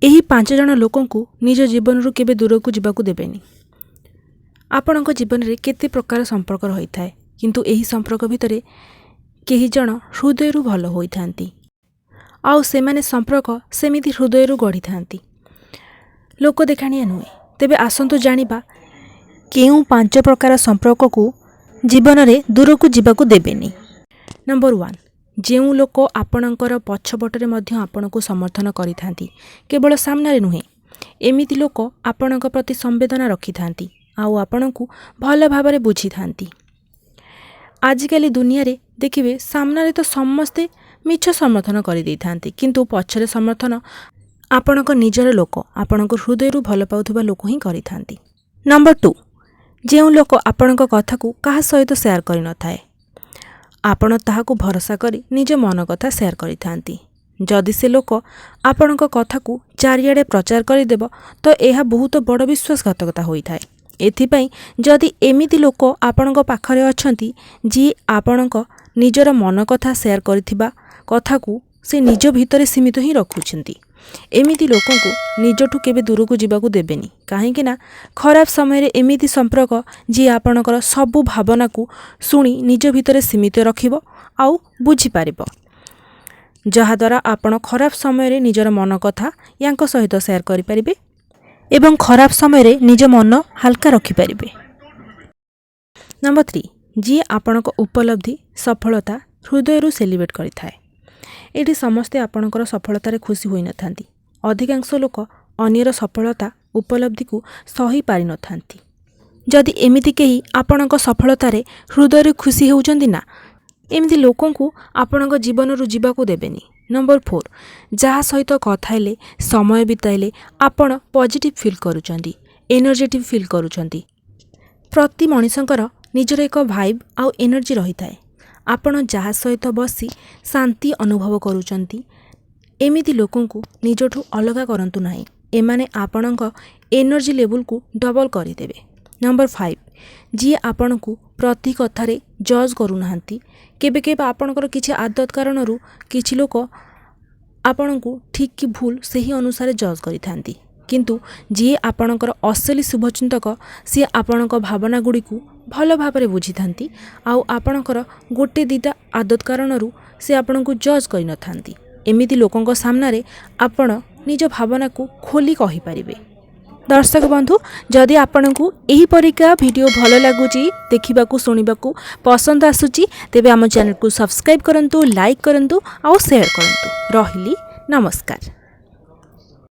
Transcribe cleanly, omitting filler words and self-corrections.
ଏହି 5 ଜଣ ଲୋକଙ୍କୁ ନିଜ ଜୀବନରୁ କେବେ ଦୂରକୁ ଯିବାକୁ ଦେବେନି। ଆପଣଙ୍କ ଜୀବନରେ କେତେ ପ୍ରକାର ସମ୍ପର୍କ ରହିଥାଏ, କିନ୍ତୁ ଏହି ସମ୍ପର୍କ ଭିତରେ କେହି ଜଣ ହୃଦୟରୁ ଭଲ ହୋଇଥାନ୍ତି ଆଉ ସେମାନେ ସମ୍ପର୍କ ସେମିତି ହୃଦୟରୁ ଗଢ଼ିଥାନ୍ତି। ଲୋକ ଦେଖାଣିଆ ନୁହେଁ। ତେବେ ଆସନ୍ତୁ ଜାଣିବା କେଉଁ 5 ପ୍ରକାର ସମ୍ପର୍କକୁ ଜୀବନରେ ଦୂରକୁ ଯିବାକୁ ଦେବେନି। ନମ୍ବର 1, ଯେଉଁ ଲୋକ ଆପଣଙ୍କର ପଛପଟରେ ମଧ୍ୟ ଆପଣଙ୍କୁ ସମର୍ଥନ କରିଥାନ୍ତି, କେବଳ ସାମ୍ନାରେ ନୁହେଁ। ଏମିତି ଲୋକ ଆପଣଙ୍କ ପ୍ରତି ସମ୍ବେଦନା ରଖିଥାନ୍ତି ଆଉ ଆପଣଙ୍କୁ ଭଲ ଭାବରେ ବୁଝିଥାନ୍ତି। ଆଜିକାଲି ଦୁନିଆରେ ଦେଖିବେ ସାମ୍ନାରେ ତ ସମସ୍ତେ ମିଛ ସମର୍ଥନ କରିଦେଇଥାନ୍ତି, କିନ୍ତୁ ପଛରେ ସମର୍ଥନ ଆପଣଙ୍କ ନିଜର ଲୋକ, ଆପଣଙ୍କ ହୃଦୟରୁ ଭଲ ପାଉଥିବା ଲୋକ ହିଁ କରିଥାନ୍ତି। ନମ୍ବର 2, ଯେଉଁ ଲୋକ ଆପଣଙ୍କ କଥାକୁ କାହା ସହିତ ସେୟାର କରିନଥାଏ, ଆପଣ ତାହାକୁ ଭରସା କରି ନିଜ ମନ କଥା ସେୟାର କରିଥାନ୍ତି। ଯଦି ସେ ଲୋକ ଆପଣଙ୍କ କଥାକୁ ଚାରିଆଡ଼େ ପ୍ରଚାର କରିଦେବ ତ ଏହା ବହୁତ ବଡ଼ ବିଶ୍ୱାସଘାତକତା ହୋଇଥାଏ। ଏଥିପାଇଁ ଯଦି ଏମିତି ଲୋକ ଆପଣଙ୍କ ପାଖରେ ଅଛନ୍ତି ଯିଏ ଆପଣଙ୍କ ନିଜର ମନ କଥା ସେୟାର କରିଥିବା କଥାକୁ ସେ ନିଜ ଭିତରେ ସୀମିତ ହିଁ ରଖୁଛନ୍ତି, ଏମିତି ଲୋକଙ୍କୁ ନିଜଠୁ କେବେ ଦୂରକୁ ଯିବାକୁ ଦେବେନି। କାହିଁକି ନା ଖରାପ ସମୟରେ ଏମିତି ସମ୍ପର୍କ ଯିଏ ଆପଣଙ୍କର ସବୁ ଭାବନାକୁ ଶୁଣି ନିଜ ଭିତରେ ସୀମିତ ରଖିବ ଆଉ ବୁଝିପାରିବ, ଯାହାଦ୍ୱାରା ଆପଣ ଖରାପ ସମୟରେ ନିଜର ମନ କଥା ୟାଙ୍କ ସହିତ ସେୟାର କରିପାରିବେ ଏବଂ ଖରାପ ସମୟରେ ନିଜ ମନ ହାଲକା ରଖିପାରିବେ। ନମ୍ବର 3, ଯିଏ ଆପଣଙ୍କ ଉପଲବ୍ଧି ସଫଳତା ହୃଦୟରୁ ସେଲିବ୍ରେଟ୍ କରିଥାଏ। ଏଠି ସମସ୍ତେ ଆପଣଙ୍କର ସଫଳତାରେ ଖୁସି ହୋଇନଥାନ୍ତି। ଅଧିକାଂଶ ଲୋକ ଅନ୍ୟର ସଫଳତା ଉପଲବ୍ଧିକୁ ସହି ପାରିନଥାନ୍ତି। ଯଦି ଏମିତି କେହି ଆପଣଙ୍କ ସଫଳତାରେ ହୃଦୟରୁ ଖୁସି ହେଉଛନ୍ତି ନା, ଏମିତି ଲୋକଙ୍କୁ ଆପଣଙ୍କ ଜୀବନରୁ ଯିବାକୁ ଦେବେନି। ନମ୍ବର 4, ଯାହା ସହିତ କଥା ହେଲେ ସମୟ ବିତାଇଲେ ଆପଣ ପଜିଟିଭ୍ ଫିଲ୍ କରୁଛନ୍ତି, ଏନର୍ଜେଟିକ୍ ଫିଲ୍ କରୁଛନ୍ତି। ପ୍ରତି ମଣିଷଙ୍କର ନିଜର ଏକ ଭାଇବ୍ ଆଉ ଏନର୍ଜି ରହିଥାଏ। ଆପଣ ଯାହା ସହିତ ବସି ଶାନ୍ତି ଅନୁଭବ କରୁଛନ୍ତି, ଏମିତି ଲୋକଙ୍କୁ ନିଜଠୁ ଅଲଗା କରନ୍ତୁ ନାହିଁ। ଏମାନେ ଆପଣଙ୍କ ଏନର୍ଜି ଲେଭେଲକୁ ଡବଲ୍ କରିଦେବେ। ନମ୍ବର 5, ଯିଏ ଆପଣଙ୍କୁ ପ୍ରତି କଥାରେ ଜଜ୍ କରୁନାହାନ୍ତି। କେବେ କେବେ ଆପଣଙ୍କର କିଛି ଆଦତ କାରଣରୁ କିଛି ଲୋକ ଆପଣଙ୍କୁ ଠିକ୍ କି ଭୁଲ ସେହି ଅନୁସାରେ ଜଜ୍ କରିଥାନ୍ତି, କିନ୍ତୁ ଯିଏ ଆପଣଙ୍କର ଅସଲି ଶୁଭଚିନ୍ତକ ସିଏ ଆପଣଙ୍କ ଭାବନାଗୁଡ଼ିକୁ ଭଲ ଭାବରେ ବୁଝିଥାନ୍ତି ଆଉ ଆପଣଙ୍କର ଗୋଟେ ଦିଟା ଆଦତ କାରଣରୁ ସେ ଆପଣଙ୍କୁ ଜଜ୍ କରିନଥାନ୍ତି। ଏମିତି ଲୋକଙ୍କ ସାମ୍ନାରେ ଆପଣ ନିଜ ଭାବନାକୁ ଖୋଲି କହିପାରିବେ। ଦର୍ଶକ ବନ୍ଧୁ, ଯଦି ଆପଣଙ୍କୁ ଏହିପରିକା ଭିଡ଼ିଓ ଭଲ ଲାଗୁଛି, ଦେଖିବାକୁ ଶୁଣିବାକୁ ପସନ୍ଦ ଆସୁଛି, ତେବେ ଆମ ଚ୍ୟାନେଲକୁ ସବସ୍କ୍ରାଇବ୍ କରନ୍ତୁ, ଲାଇକ୍ କରନ୍ତୁ ଆଉ ସେୟାର କରନ୍ତୁ। ରହିଲି, ନମସ୍କାର।